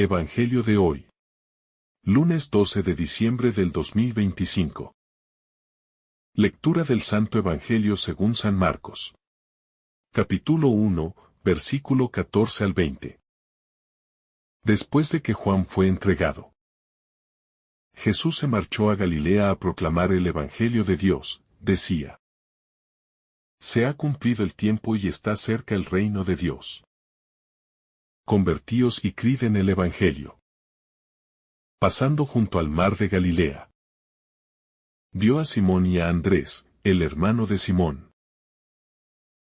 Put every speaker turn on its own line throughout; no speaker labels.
Evangelio de hoy. Lunes 12 de diciembre del 2025. Lectura del Santo Evangelio según San Marcos. Capítulo 1, versículo 14 al 20. Después de que Juan fue entregado, Jesús se marchó a Galilea a proclamar el Evangelio de Dios, decía: Se ha cumplido el tiempo y está cerca el reino de Dios. Convertíos y creed en el Evangelio. Pasando junto al mar de Galilea, vio a Simón y a Andrés, el hermano de Simón,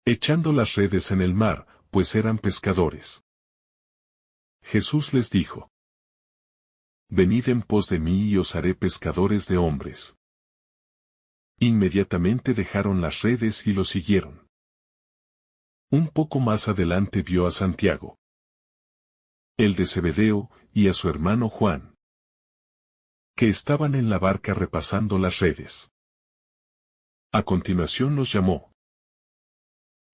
echando las redes en el mar, pues eran pescadores. Jesús les dijo: Venid en pos de mí y os haré pescadores de hombres. Inmediatamente dejaron las redes y lo siguieron. Un poco más adelante vio a Santiago, el de Zebedeo, y a su hermano Juan, que estaban en la barca repasando las redes. A continuación los llamó.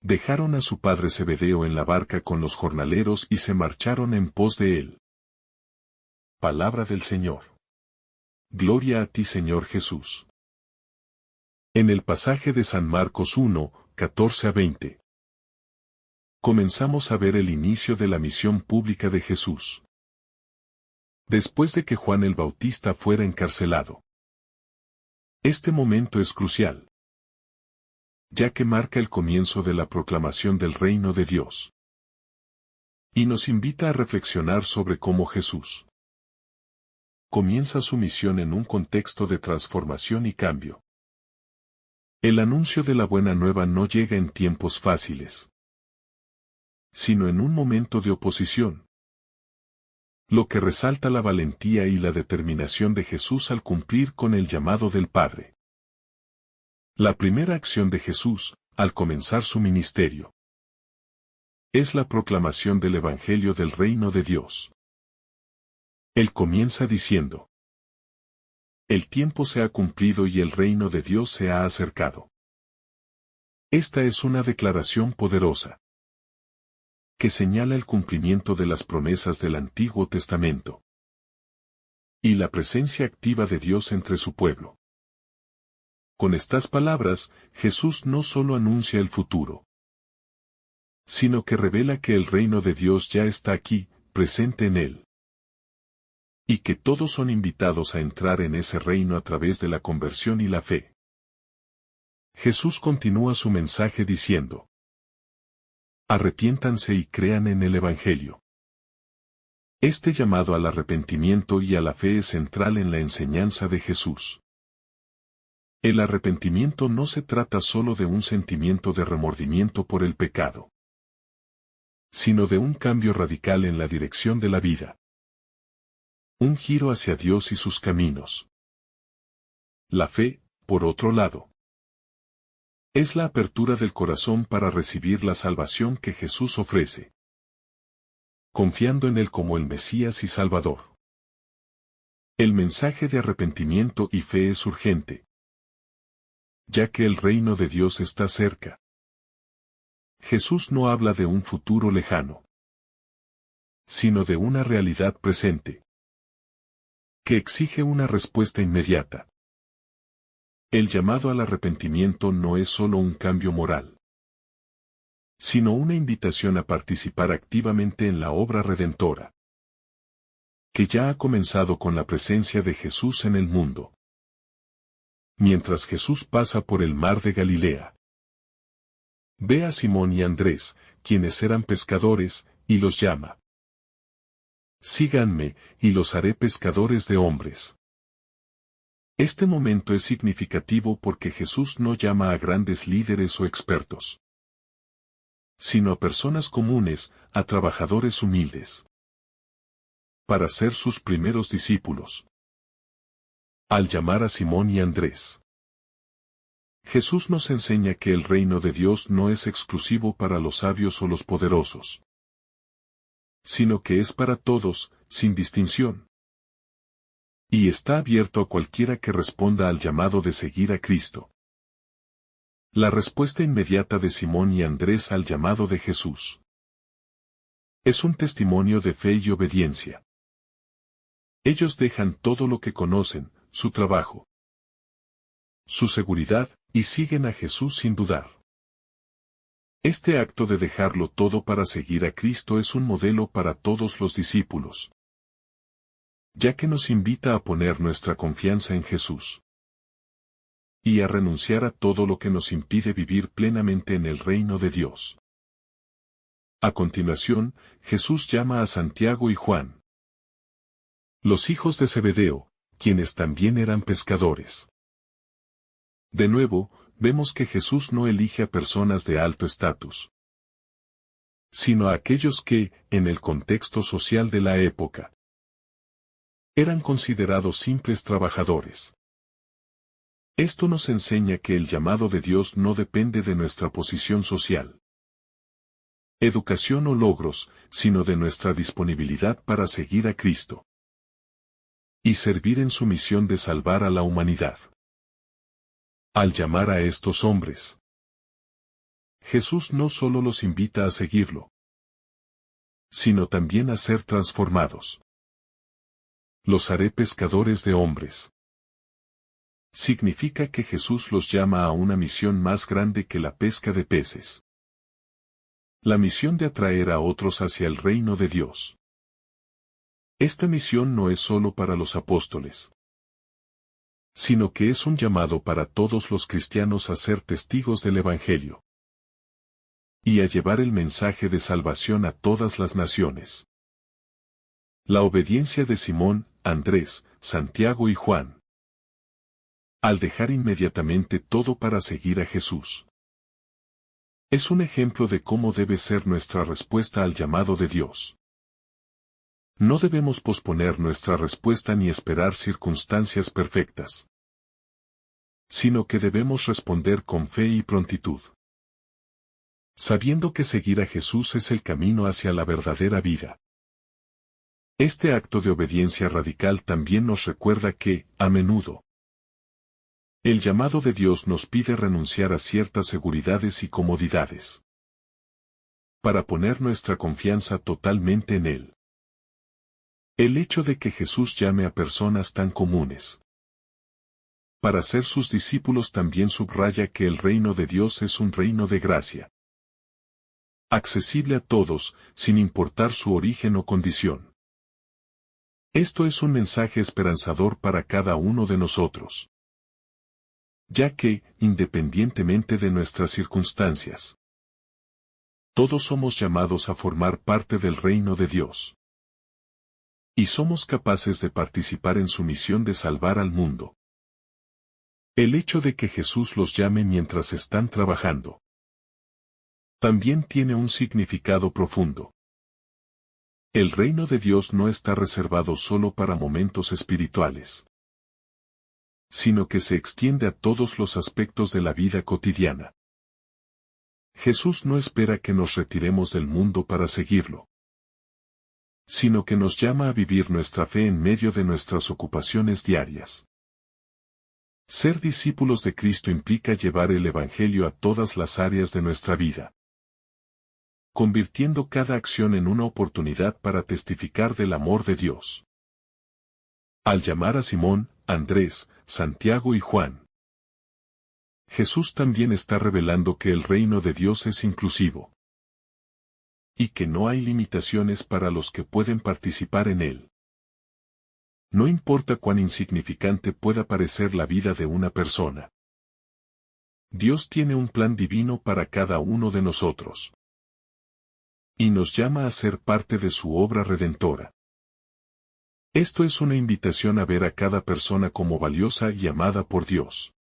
Dejaron a su padre Zebedeo en la barca con los jornaleros y se marcharon en pos de él. Palabra del Señor. Gloria a ti, Señor Jesús. En el pasaje de San Marcos 1, 14 a 20. Comenzamos a ver el inicio de la misión pública de Jesús. Después de que Juan el Bautista fuera encarcelado. Este momento es crucial, ya que marca el comienzo de la proclamación del reino de Dios. Y nos invita a reflexionar sobre cómo Jesús comienza su misión en un contexto de transformación y cambio. El anuncio de la buena nueva no llega en tiempos fáciles, sino en un momento de oposición, lo que resalta la valentía y la determinación de Jesús al cumplir con el llamado del Padre. La primera acción de Jesús, al comenzar su ministerio, es la proclamación del Evangelio del Reino de Dios. Él comienza diciendo: El tiempo se ha cumplido y el reino de Dios se ha acercado. Esta es una declaración poderosa, que señala el cumplimiento de las promesas del Antiguo Testamento y la presencia activa de Dios entre su pueblo. Con estas palabras, Jesús no solo anuncia el futuro, sino que revela que el reino de Dios ya está aquí, presente en él, y que todos son invitados a entrar en ese reino a través de la conversión y la fe. Jesús continúa su mensaje diciendo: Arrepiéntanse y crean en el Evangelio. Este llamado al arrepentimiento y a la fe es central en la enseñanza de Jesús. El arrepentimiento no se trata solo de un sentimiento de remordimiento por el pecado, sino de un cambio radical en la dirección de la vida. Un giro hacia Dios y sus caminos. La fe, por otro lado, es la apertura del corazón para recibir la salvación que Jesús ofrece, confiando en Él como el Mesías y Salvador. El mensaje de arrepentimiento y fe es urgente, ya que el reino de Dios está cerca. Jesús no habla de un futuro lejano, sino de una realidad presente, que exige una respuesta inmediata. El llamado al arrepentimiento no es solo un cambio moral, sino una invitación a participar activamente en la obra redentora, que ya ha comenzado con la presencia de Jesús en el mundo. Mientras Jesús pasa por el mar de Galilea, ve a Simón y Andrés, quienes eran pescadores, y los llama: Síganme, y los haré pescadores de hombres. Este momento es significativo porque Jesús no llama a grandes líderes o expertos, sino a personas comunes, a trabajadores humildes, para ser sus primeros discípulos. Al llamar a Simón y Andrés, Jesús nos enseña que el reino de Dios no es exclusivo para los sabios o los poderosos, sino que es para todos, sin distinción. Y está abierto a cualquiera que responda al llamado de seguir a Cristo. La respuesta inmediata de Simón y Andrés al llamado de Jesús es un testimonio de fe y obediencia. Ellos dejan todo lo que conocen, su trabajo, su seguridad, y siguen a Jesús sin dudar. Este acto de dejarlo todo para seguir a Cristo es un modelo para todos los discípulos, ya que nos invita a poner nuestra confianza en Jesús y a renunciar a todo lo que nos impide vivir plenamente en el reino de Dios. A continuación, Jesús llama a Santiago y Juan, los hijos de Zebedeo, quienes también eran pescadores. De nuevo, vemos que Jesús no elige a personas de alto estatus, sino a aquellos que, en el contexto social de la época, eran considerados simples trabajadores. Esto nos enseña que el llamado de Dios no depende de nuestra posición social, educación o logros, sino de nuestra disponibilidad para seguir a Cristo y servir en su misión de salvar a la humanidad. Al llamar a estos hombres, Jesús no solo los invita a seguirlo, sino también a ser transformados. Los haré pescadores de hombres. Significa que Jesús los llama a una misión más grande que la pesca de peces. La misión de atraer a otros hacia el reino de Dios. Esta misión no es solo para los apóstoles, sino que es un llamado para todos los cristianos a ser testigos del Evangelio y a llevar el mensaje de salvación a todas las naciones. La obediencia de Simón, Andrés, Santiago y Juan, al dejar inmediatamente todo para seguir a Jesús, es un ejemplo de cómo debe ser nuestra respuesta al llamado de Dios. No debemos posponer nuestra respuesta ni esperar circunstancias perfectas, sino que debemos responder con fe y prontitud, sabiendo que seguir a Jesús es el camino hacia la verdadera vida. Este acto de obediencia radical también nos recuerda que, a menudo, el llamado de Dios nos pide renunciar a ciertas seguridades y comodidades, para poner nuestra confianza totalmente en Él. El hecho de que Jesús llame a personas tan comunes para ser sus discípulos también subraya que el reino de Dios es un reino de gracia, accesible a todos, sin importar su origen o condición. Esto es un mensaje esperanzador para cada uno de nosotros, ya que, independientemente de nuestras circunstancias, todos somos llamados a formar parte del reino de Dios. Y somos capaces de participar en su misión de salvar al mundo. El hecho de que Jesús los llame mientras están trabajando también tiene un significado profundo. El reino de Dios no está reservado solo para momentos espirituales, sino que se extiende a todos los aspectos de la vida cotidiana. Jesús no espera que nos retiremos del mundo para seguirlo, sino que nos llama a vivir nuestra fe en medio de nuestras ocupaciones diarias. Ser discípulos de Cristo implica llevar el Evangelio a todas las áreas de nuestra vida, convirtiendo cada acción en una oportunidad para testificar del amor de Dios. Al llamar a Simón, Andrés, Santiago y Juan, Jesús también está revelando que el reino de Dios es inclusivo, y que no hay limitaciones para los que pueden participar en él. No importa cuán insignificante pueda parecer la vida de una persona, Dios tiene un plan divino para cada uno de nosotros, y nos llama a ser parte de su obra redentora. Esto es una invitación a ver a cada persona como valiosa y amada por Dios,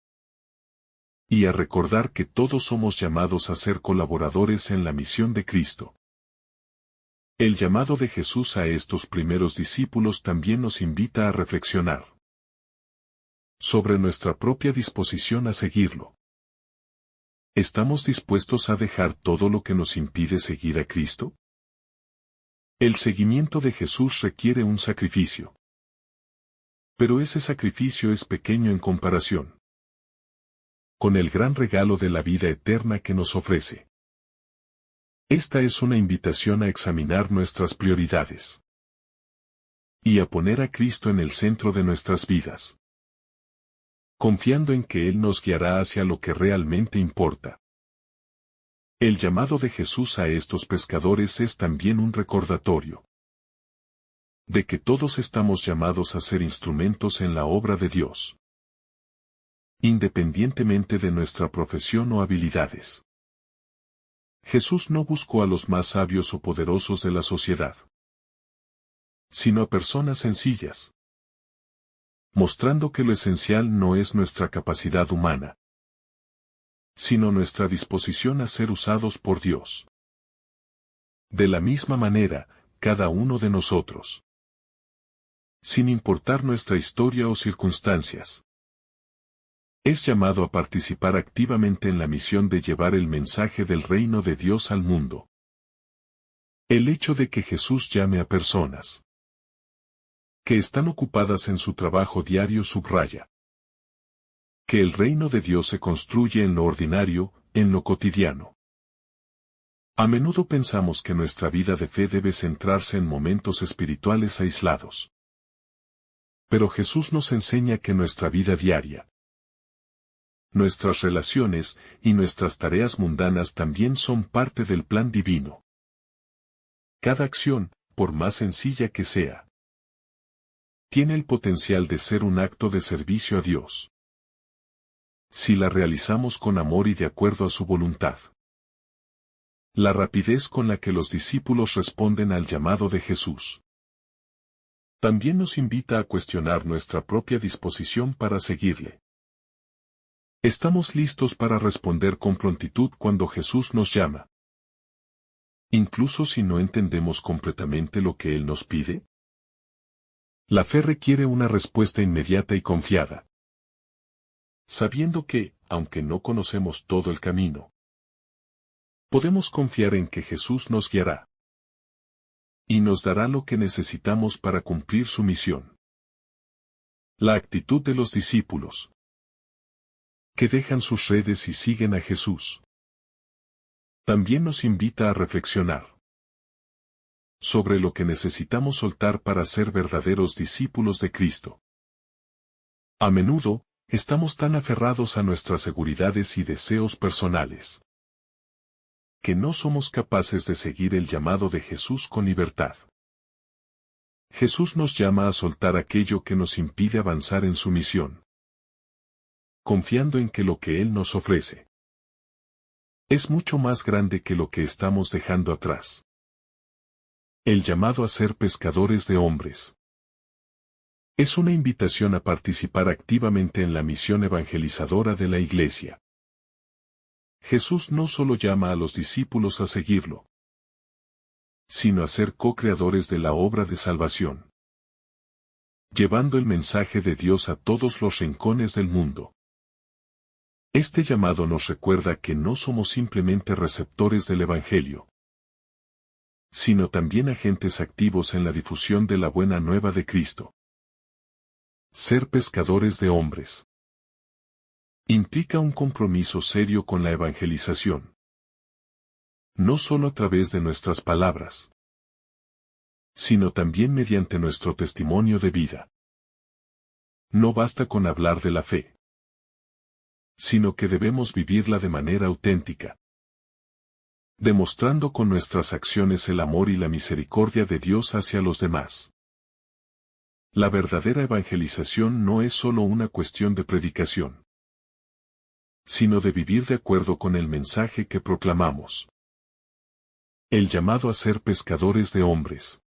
y a recordar que todos somos llamados a ser colaboradores en la misión de Cristo. El llamado de Jesús a estos primeros discípulos también nos invita a reflexionar sobre nuestra propia disposición a seguirlo. ¿Estamos dispuestos a dejar todo lo que nos impide seguir a Cristo? El seguimiento de Jesús requiere un sacrificio, pero ese sacrificio es pequeño en comparación con el gran regalo de la vida eterna que nos ofrece. Esta es una invitación a examinar nuestras prioridades. y a poner a Cristo en el centro de nuestras vidas, confiando en que Él nos guiará hacia lo que realmente importa. El llamado de Jesús a estos pescadores es también un recordatorio de que todos estamos llamados a ser instrumentos en la obra de Dios, independientemente de nuestra profesión o habilidades. Jesús no buscó a los más sabios o poderosos de la sociedad, sino a personas sencillas, mostrando que lo esencial no es nuestra capacidad humana, sino nuestra disposición a ser usados por Dios. De la misma manera, cada uno de nosotros, sin importar nuestra historia o circunstancias, es llamado a participar activamente en la misión de llevar el mensaje del reino de Dios al mundo. El hecho de que Jesús llame a personas que están ocupadas en su trabajo diario subraya que el reino de Dios se construye en lo ordinario, en lo cotidiano. A menudo pensamos que nuestra vida de fe debe centrarse en momentos espirituales aislados. Pero Jesús nos enseña que nuestra vida diaria, nuestras relaciones y nuestras tareas mundanas también son parte del plan divino. Cada acción, por más sencilla que sea, tiene el potencial de ser un acto de servicio a Dios, si la realizamos con amor y de acuerdo a su voluntad. La rapidez con la que los discípulos responden al llamado de Jesús también nos invita a cuestionar nuestra propia disposición para seguirle. ¿Estamos listos para responder con prontitud cuando Jesús nos llama, incluso si no entendemos completamente lo que Él nos pide? La fe requiere una respuesta inmediata y confiada, sabiendo que, aunque no conocemos todo el camino, podemos confiar en que Jesús nos guiará y nos dará lo que necesitamos para cumplir su misión. La actitud de los discípulos, que dejan sus redes y siguen a Jesús, también nos invita a reflexionar sobre lo que necesitamos soltar para ser verdaderos discípulos de Cristo. A menudo, estamos tan aferrados a nuestras seguridades y deseos personales, que no somos capaces de seguir el llamado de Jesús con libertad. Jesús nos llama a soltar aquello que nos impide avanzar en su misión, confiando en que lo que Él nos ofrece es mucho más grande que lo que estamos dejando atrás. El llamado a ser pescadores de hombres es una invitación a participar activamente en la misión evangelizadora de la Iglesia. Jesús no solo llama a los discípulos a seguirlo, sino a ser co-creadores de la obra de salvación, llevando el mensaje de Dios a todos los rincones del mundo. Este llamado nos recuerda que no somos simplemente receptores del Evangelio, sino también agentes activos en la difusión de la buena nueva de Cristo. Ser pescadores de hombres implica un compromiso serio con la evangelización, no solo a través de nuestras palabras, sino también mediante nuestro testimonio de vida. No basta con hablar de la fe, sino que debemos vivirla de manera auténtica, demostrando con nuestras acciones el amor y la misericordia de Dios hacia los demás. La verdadera evangelización no es solo una cuestión de predicación, sino de vivir de acuerdo con el mensaje que proclamamos. El llamado a ser pescadores de hombres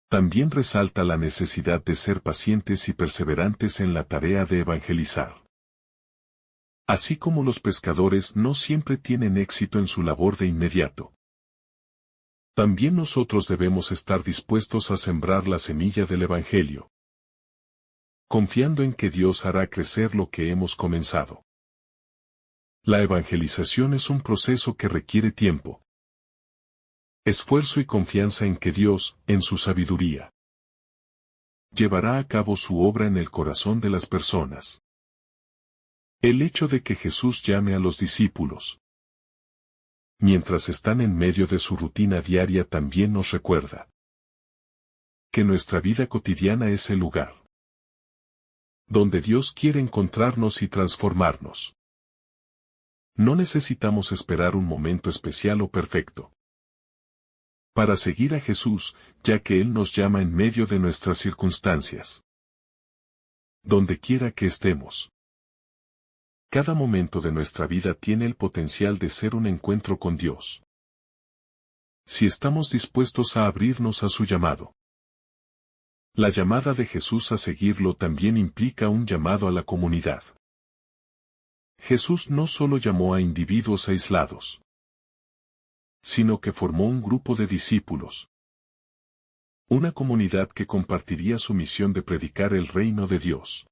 también resalta la necesidad de ser pacientes y perseverantes en la tarea de evangelizar. Así como los pescadores no siempre tienen éxito en su labor de inmediato, también nosotros debemos estar dispuestos a sembrar la semilla del Evangelio, confiando en que Dios hará crecer lo que hemos comenzado. La evangelización es un proceso que requiere tiempo, esfuerzo y confianza en que Dios, en su sabiduría, llevará a cabo su obra en el corazón de las personas. El hecho de que Jesús llame a los discípulos mientras están en medio de su rutina diaria también nos recuerda Que nuestra vida cotidiana es el lugar donde Dios quiere encontrarnos y transformarnos. No necesitamos esperar un momento especial o perfecto para seguir a Jesús, ya que Él nos llama en medio de nuestras circunstancias. Donde quiera que estemos. Cada momento de nuestra vida tiene el potencial de ser un encuentro con Dios. Si estamos dispuestos a abrirnos a su llamado. La llamada de Jesús a seguirlo también implica un llamado a la comunidad. Jesús no solo llamó a individuos aislados, sino que formó un grupo de discípulos. Una comunidad que compartiría su misión de predicar el reino de Dios.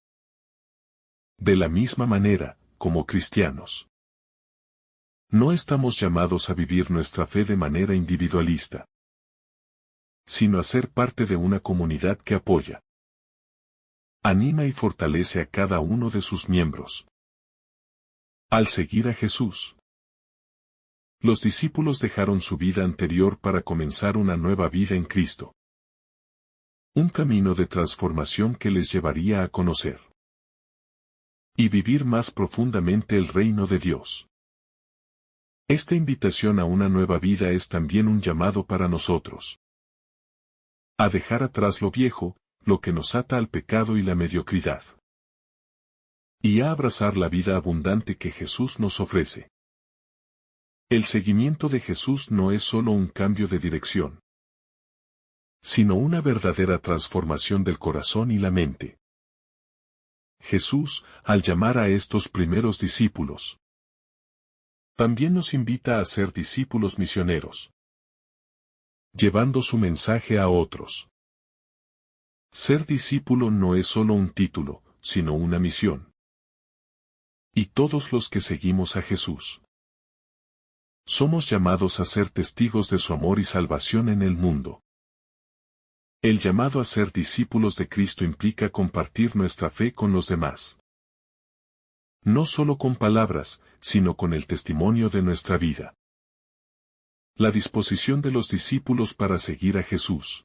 De la misma manera, como cristianos, no estamos llamados a vivir nuestra fe de manera individualista, sino a ser parte de una comunidad que apoya, anima y fortalece a cada uno de sus miembros. Al seguir a Jesús, los discípulos dejaron su vida anterior para comenzar una nueva vida en Cristo. Un camino de transformación que les llevaría a conocer y vivir más profundamente el reino de Dios. Esta invitación a una nueva vida es también un llamado para nosotros. A dejar atrás lo viejo, lo que nos ata al pecado y la mediocridad. Y a abrazar la vida abundante que Jesús nos ofrece. El seguimiento de Jesús no es solo un cambio de dirección, sino una verdadera transformación del corazón y la mente. Jesús, al llamar a estos primeros discípulos, también nos invita a ser discípulos misioneros, llevando su mensaje a otros. Ser discípulo no es solo un título, sino una misión. Y todos los que seguimos a Jesús, somos llamados a ser testigos de su amor y salvación en el mundo. El llamado a ser discípulos de Cristo implica compartir nuestra fe con los demás. No solo con palabras, sino con el testimonio de nuestra vida. La disposición de los discípulos para seguir a Jesús.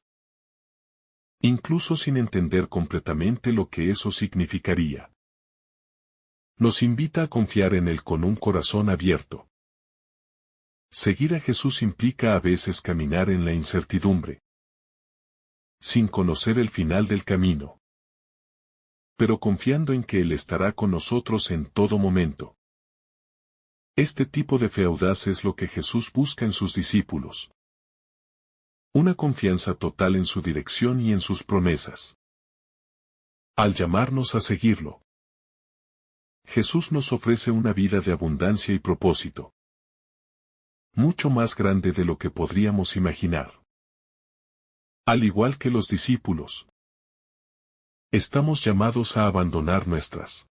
Incluso sin entender completamente lo que eso significaría. Nos invita a confiar en Él con un corazón abierto. Seguir a Jesús implica a veces caminar en la incertidumbre, sin conocer el final del camino, pero confiando en que Él estará con nosotros en todo momento. Este tipo de fe audaz es lo que Jesús busca en sus discípulos. Una confianza total en su dirección y en sus promesas. Al llamarnos a seguirlo, Jesús nos ofrece una vida de abundancia y propósito, mucho más grande de lo que podríamos imaginar. Al igual que los discípulos, estamos llamados a abandonar nuestras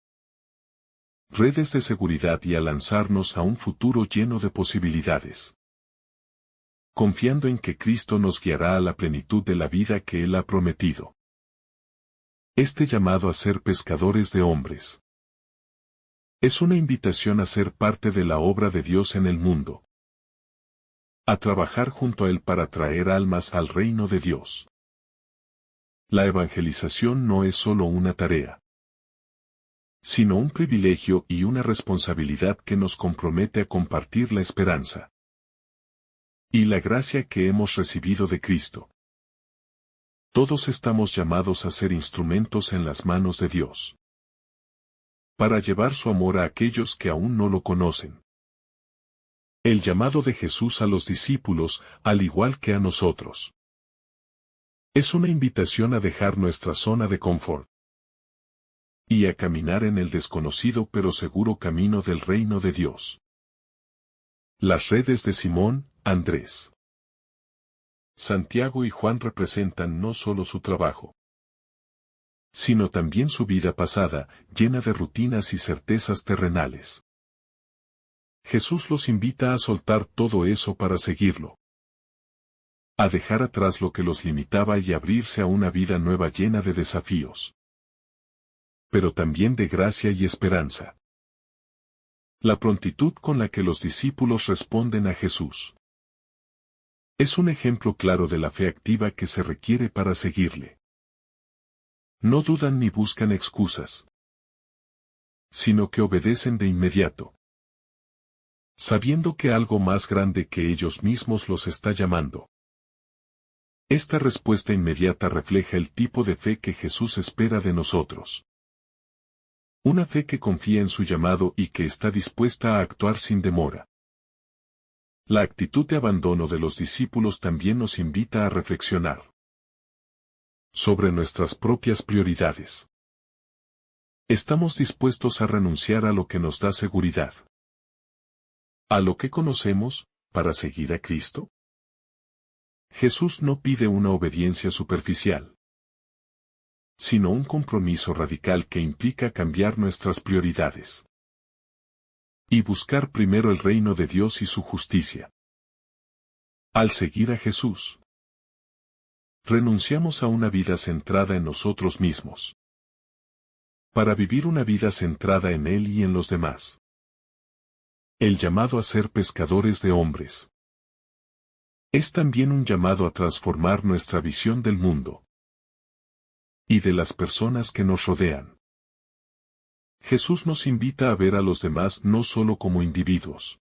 redes de seguridad y a lanzarnos a un futuro lleno de posibilidades. Confiando en que Cristo nos guiará a la plenitud de la vida que Él ha prometido. Este llamado a ser pescadores de hombres es una invitación a ser parte de la obra de Dios en el mundo. A trabajar junto a Él para traer almas al reino de Dios. La evangelización no es solo una tarea, sino un privilegio y una responsabilidad que nos compromete a compartir la esperanza y la gracia que hemos recibido de Cristo. Todos estamos llamados a ser instrumentos en las manos de Dios, para llevar su amor a aquellos que aún no lo conocen. El llamado de Jesús a los discípulos, al igual que a nosotros, es una invitación a dejar nuestra zona de confort y a caminar en el desconocido pero seguro camino del reino de Dios. Las redes de Simón, Andrés, Santiago y Juan representan no solo su trabajo, sino también su vida pasada, llena de rutinas y certezas terrenales. Jesús los invita a soltar todo eso para seguirlo. A dejar atrás lo que los limitaba y abrirse a una vida nueva llena de desafíos, pero también de gracia y esperanza. La prontitud con la que los discípulos responden a Jesús Es un ejemplo claro de la fe activa que se requiere para seguirle. No dudan ni buscan excusas, sino que obedecen de inmediato, sabiendo que algo más grande que ellos mismos los está llamando. Esta respuesta inmediata refleja el tipo de fe que Jesús espera de nosotros. Una fe que confía en su llamado y que está dispuesta a actuar sin demora. La actitud de abandono de los discípulos también nos invita a reflexionar sobre nuestras propias prioridades. ¿Estamos dispuestos a renunciar a lo que nos da seguridad, a lo que conocemos, para seguir a Cristo? Jesús no pide una obediencia superficial, sino un compromiso radical que implica cambiar nuestras prioridades y buscar primero el reino de Dios y su justicia. Al seguir a Jesús, renunciamos a una vida centrada en nosotros mismos, para vivir una vida centrada en Él y en los demás. El llamado a ser pescadores de hombres es también un llamado a transformar nuestra visión del mundo y de las personas que nos rodean. Jesús nos invita a ver a los demás no solo como individuos,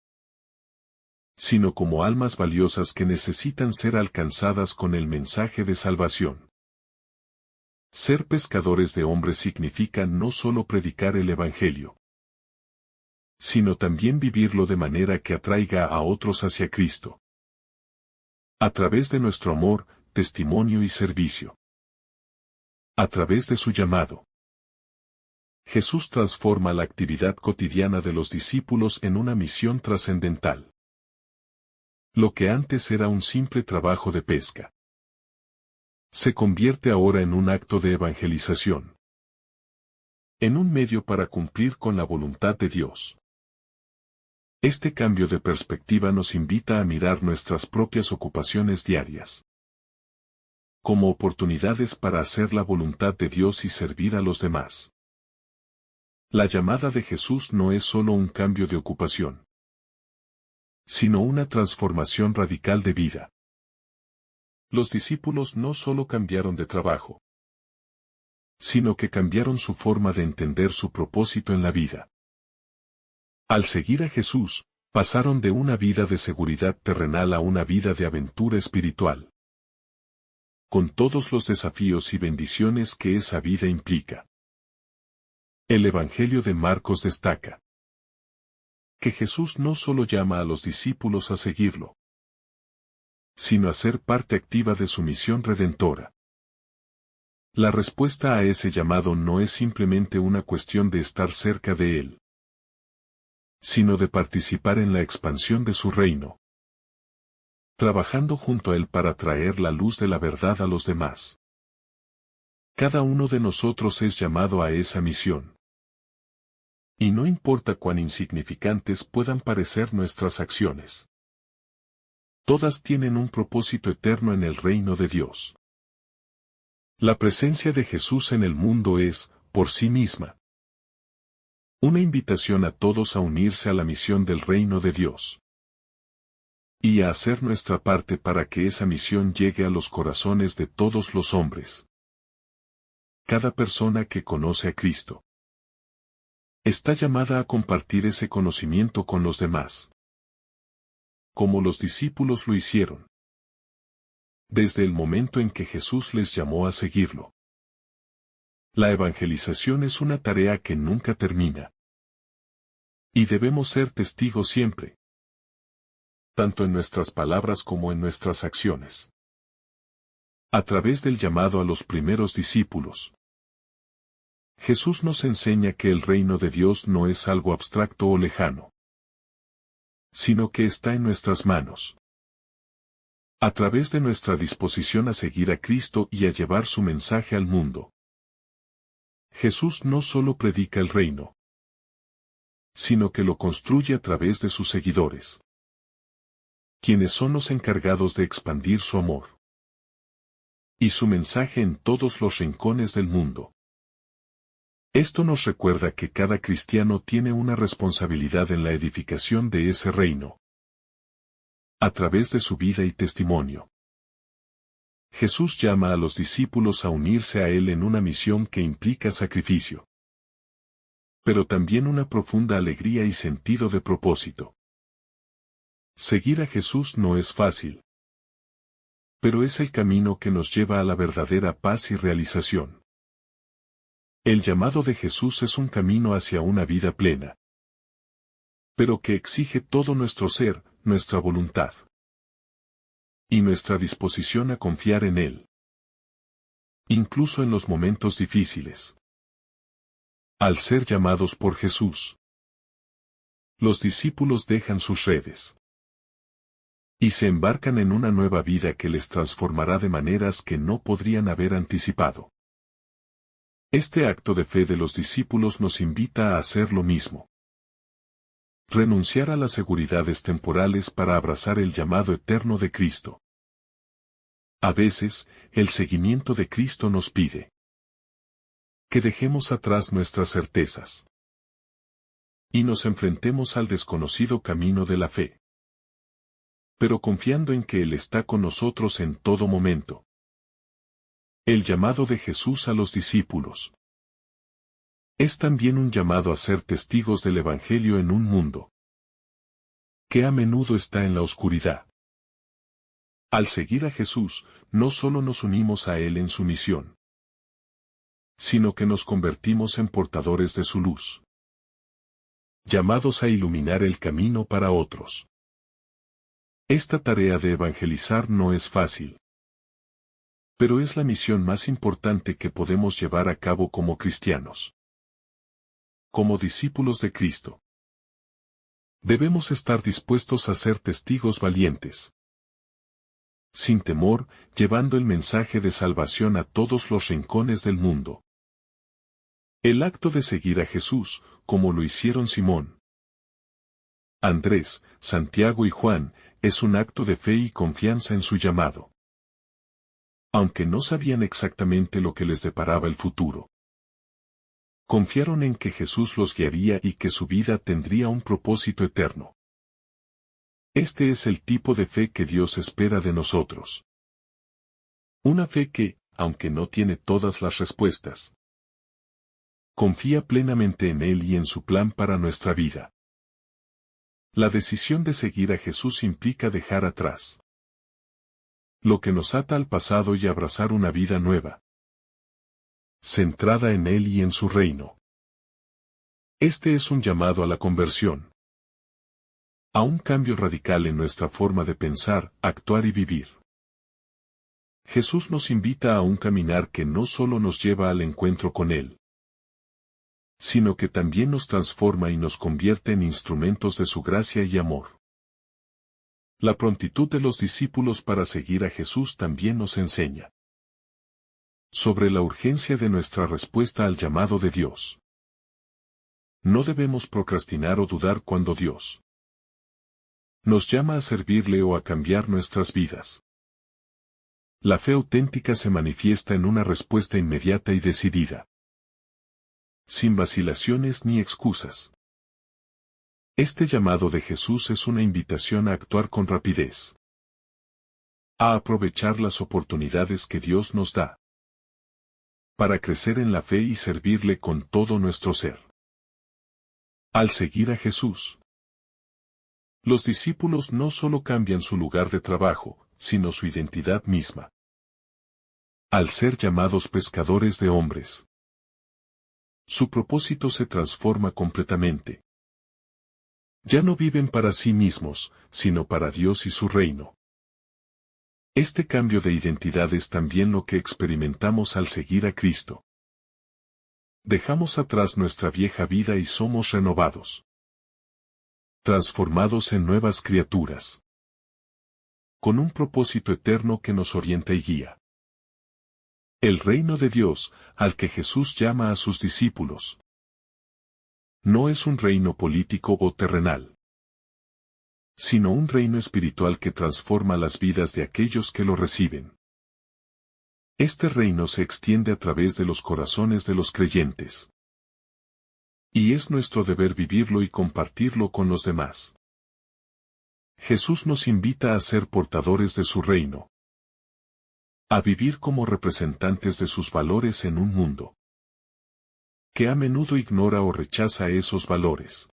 sino como almas valiosas que necesitan ser alcanzadas con el mensaje de salvación. Ser pescadores de hombres significa no solo predicar el Evangelio, sino también vivirlo de manera que atraiga a otros hacia Cristo, a través de nuestro amor, testimonio y servicio. A través de su llamado, Jesús transforma la actividad cotidiana de los discípulos en una misión trascendental. Lo que antes era un simple trabajo de pesca, se convierte ahora en un acto de evangelización, en un medio para cumplir con la voluntad de Dios. Este cambio de perspectiva nos invita a mirar nuestras propias ocupaciones diarias como oportunidades para hacer la voluntad de Dios y servir a los demás. La llamada de Jesús no es solo un cambio de ocupación, sino una transformación radical de vida. Los discípulos no solo cambiaron de trabajo, sino que cambiaron su forma de entender su propósito en la vida. Al seguir a Jesús, pasaron de una vida de seguridad terrenal a una vida de aventura espiritual, con todos los desafíos y bendiciones que esa vida implica. El Evangelio de Marcos destaca que Jesús no solo llama a los discípulos a seguirlo, sino a ser parte activa de su misión redentora. La respuesta a ese llamado no es simplemente una cuestión de estar cerca de Él, sino de participar en la expansión de su reino, trabajando junto a Él para traer la luz de la verdad a los demás. Cada uno de nosotros es llamado a esa misión. Y no importa cuán insignificantes puedan parecer nuestras acciones, todas tienen un propósito eterno en el reino de Dios. La presencia de Jesús en el mundo es, por sí misma, una invitación a todos a unirse a la misión del reino de Dios y a hacer nuestra parte para que esa misión llegue a los corazones de todos los hombres. Cada persona que conoce a Cristo está llamada a compartir ese conocimiento con los demás, como los discípulos lo hicieron, desde el momento en que Jesús les llamó a seguirlo. La evangelización es una tarea que nunca termina, y debemos ser testigos siempre, tanto en nuestras palabras como en nuestras acciones. A través del llamado a los primeros discípulos, Jesús nos enseña que el reino de Dios no es algo abstracto o lejano, sino que está en nuestras manos. A través de nuestra disposición a seguir a Cristo y a llevar su mensaje al mundo, Jesús no solo predica el reino, sino que lo construye a través de sus seguidores, quienes son los encargados de expandir su amor y su mensaje en todos los rincones del mundo. Esto nos recuerda que cada cristiano tiene una responsabilidad en la edificación de ese reino. a través de su vida y testimonio. Jesús llama a los discípulos a unirse a Él en una misión que implica sacrificio, pero también una profunda alegría y sentido de propósito. Seguir a Jesús no es fácil, pero es el camino que nos lleva a la verdadera paz y realización. El llamado de Jesús es un camino hacia una vida plena, pero que exige todo nuestro ser, nuestra voluntad y nuestra disposición a confiar en Él, incluso en los momentos difíciles. Al ser llamados por Jesús, los discípulos dejan sus redes y se embarcan en una nueva vida que les transformará de maneras que no podrían haber anticipado. Este acto de fe de los discípulos nos invita a hacer lo mismo. Renunciar a las seguridades temporales para abrazar el llamado eterno de Cristo. A veces, el seguimiento de Cristo nos pide que dejemos atrás nuestras certezas y nos enfrentemos al desconocido camino de la fe, pero confiando en que Él está con nosotros en todo momento. El llamado de Jesús a los discípulos es también un llamado a ser testigos del Evangelio en un mundo que a menudo está en la oscuridad. Al seguir a Jesús, no solo nos unimos a Él en su misión, sino que nos convertimos en portadores de su luz, llamados a iluminar el camino para otros. Esta tarea de evangelizar no es fácil, pero es la misión más importante que podemos llevar a cabo como cristianos, como discípulos de Cristo. Debemos estar dispuestos a ser testigos valientes, sin temor, llevando el mensaje de salvación a todos los rincones del mundo. El acto de seguir a Jesús, como lo hicieron Simón, Andrés, Santiago y Juan, es un acto de fe y confianza en su llamado. Aunque no sabían exactamente lo que les deparaba el futuro, confiaron en que Jesús los guiaría y que su vida tendría un propósito eterno. Este es el tipo de fe que Dios espera de nosotros. Una fe que, aunque no tiene todas las respuestas, confía plenamente en Él y en su plan para nuestra vida. La decisión de seguir a Jesús implica dejar atrás lo que nos ata al pasado y abrazar una vida nueva, centrada en Él y en su reino. Este es un llamado a la conversión, a un cambio radical en nuestra forma de pensar, actuar y vivir. Jesús nos invita a un caminar que no solo nos lleva al encuentro con Él, sino que también nos transforma y nos convierte en instrumentos de su gracia y amor. La prontitud de los discípulos para seguir a Jesús también nos enseña sobre la urgencia de nuestra respuesta al llamado de Dios. No debemos procrastinar o dudar cuando Dios nos llama a servirle o a cambiar nuestras vidas. La fe auténtica se manifiesta en una respuesta inmediata y decidida, sin vacilaciones ni excusas. Este llamado de Jesús es una invitación a actuar con rapidez, a aprovechar las oportunidades que Dios nos da, para crecer en la fe y servirle con todo nuestro ser. Al seguir a Jesús, los discípulos no solo cambian su lugar de trabajo, sino su identidad misma. Al ser llamados pescadores de hombres, su propósito se transforma completamente. Ya no viven para sí mismos, sino para Dios y su reino. Este cambio de identidad es también lo que experimentamos al seguir a Cristo. Dejamos atrás nuestra vieja vida y somos renovados, transformados en nuevas criaturas, con un propósito eterno que nos orienta y guía. El reino de Dios, al que Jesús llama a sus discípulos, no es un reino político o terrenal, sino un reino espiritual que transforma las vidas de aquellos que lo reciben. Este reino se extiende a través de los corazones de los creyentes, y es nuestro deber vivirlo y compartirlo con los demás. Jesús nos invita a ser portadores de su reino, a vivir como representantes de sus valores en un mundo que a menudo ignora o rechaza esos valores.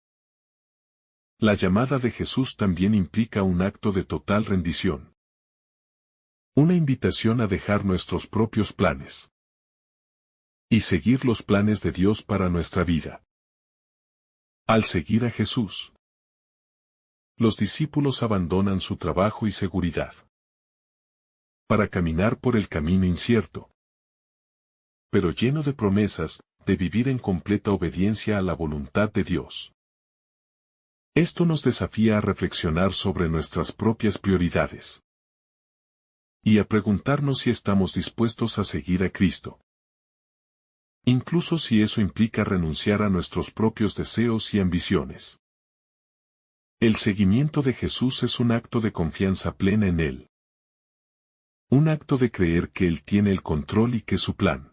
La llamada de Jesús también implica un acto de total rendición. Una invitación a dejar nuestros propios planes y seguir los planes de Dios para nuestra vida. Al seguir a Jesús, los discípulos abandonan su trabajo y seguridad para caminar por el camino incierto, pero lleno de promesas, de vivir en completa obediencia a la voluntad de Dios. Esto nos desafía a reflexionar sobre nuestras propias prioridades y a preguntarnos si estamos dispuestos a seguir a Cristo, incluso si eso implica renunciar a nuestros propios deseos y ambiciones. El seguimiento de Jesús es un acto de confianza plena en Él. Un acto de creer que Él tiene el control y que su plan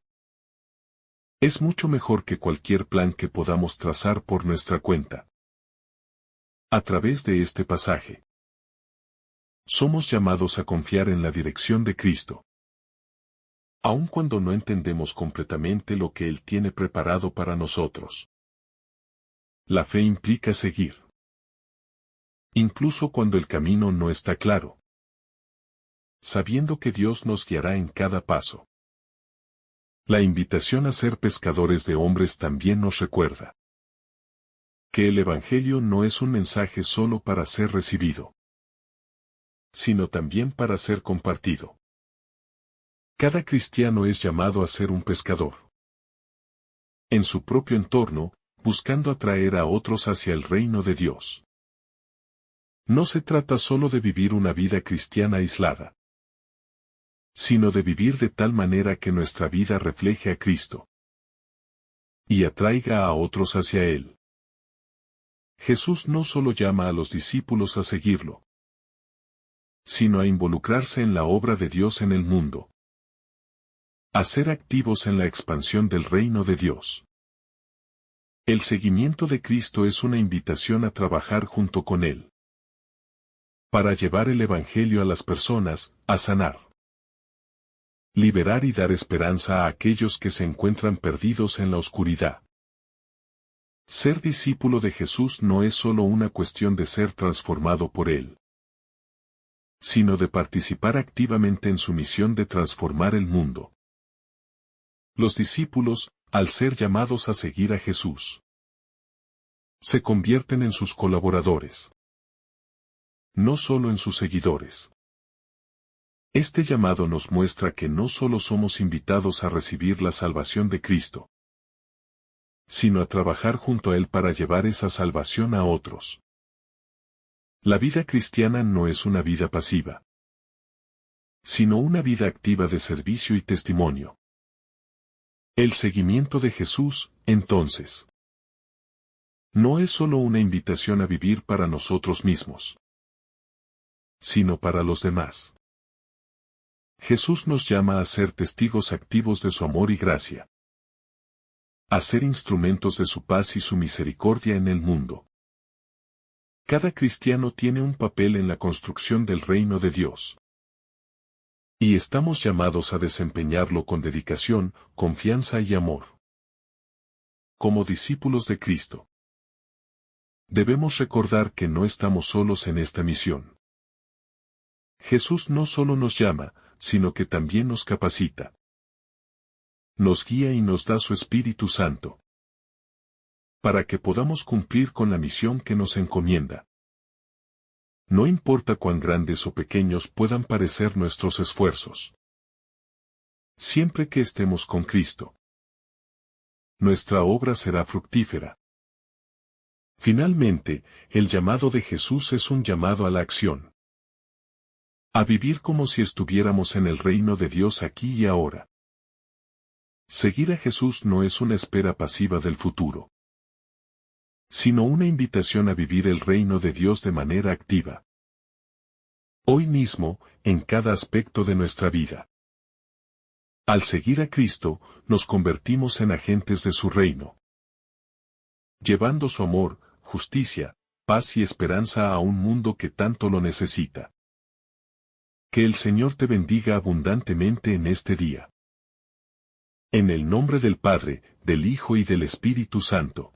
es mucho mejor que cualquier plan que podamos trazar por nuestra cuenta. A través de este pasaje, somos llamados a confiar en la dirección de Cristo, aun cuando no entendemos completamente lo que Él tiene preparado para nosotros. La fe implica seguir, incluso cuando el camino no está claro, sabiendo que Dios nos guiará en cada paso. La invitación a ser pescadores de hombres también nos recuerda que el Evangelio no es un mensaje solo para ser recibido, sino también para ser compartido. Cada cristiano es llamado a ser un pescador en su propio entorno, buscando atraer a otros hacia el reino de Dios. No se trata solo de vivir una vida cristiana aislada, sino de vivir de tal manera que nuestra vida refleje a Cristo y atraiga a otros hacia Él. Jesús no solo llama a los discípulos a seguirlo, sino a involucrarse en la obra de Dios en el mundo, a ser activos en la expansión del reino de Dios. El seguimiento de Cristo es una invitación a trabajar junto con Él, para llevar el Evangelio a las personas, a sanar, liberar y dar esperanza a aquellos que se encuentran perdidos en la oscuridad. Ser discípulo de Jesús no es solo una cuestión de ser transformado por Él, sino de participar activamente en su misión de transformar el mundo. Los discípulos, al ser llamados a seguir a Jesús, se convierten en sus colaboradores, no solo en sus seguidores. Este llamado nos muestra que no solo somos invitados a recibir la salvación de Cristo, sino a trabajar junto a Él para llevar esa salvación a otros. La vida cristiana no es una vida pasiva, sino una vida activa de servicio y testimonio. El seguimiento de Jesús, entonces, no es solo una invitación a vivir para nosotros mismos, sino para los demás. Jesús nos llama a ser testigos activos de su amor y gracia, a ser instrumentos de su paz y su misericordia en el mundo. Cada cristiano tiene un papel en la construcción del reino de Dios, y estamos llamados a desempeñarlo con dedicación, confianza y amor. Como discípulos de Cristo, debemos recordar que no estamos solos en esta misión. Jesús no solo nos llama, sino que también nos capacita, nos guía y nos da su Espíritu Santo, para que podamos cumplir con la misión que nos encomienda. No importa cuán grandes o pequeños puedan parecer nuestros esfuerzos, siempre que estemos con Cristo, nuestra obra será fructífera. Finalmente, el llamado de Jesús es un llamado a la acción, a vivir como si estuviéramos en el reino de Dios aquí y ahora. Seguir a Jesús no es una espera pasiva del futuro, sino una invitación a vivir el reino de Dios de manera activa. Hoy mismo, en cada aspecto de nuestra vida. Al seguir a Cristo, nos convertimos en agentes de su reino, llevando su amor, justicia, paz y esperanza a un mundo que tanto lo necesita. Que el Señor te bendiga abundantemente en este día. En el nombre del Padre, del Hijo y del Espíritu Santo.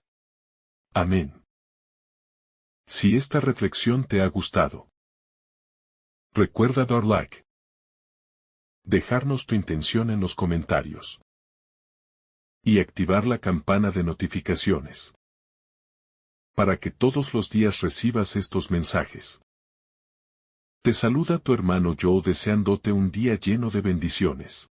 Amén. Si esta reflexión te ha gustado, recuerda dar like. Dejarnos tu intención en los comentarios. Y activar la campana de notificaciones. Para que todos los días recibas estos mensajes. Te saluda tu hermano Joe deseándote un día lleno de bendiciones.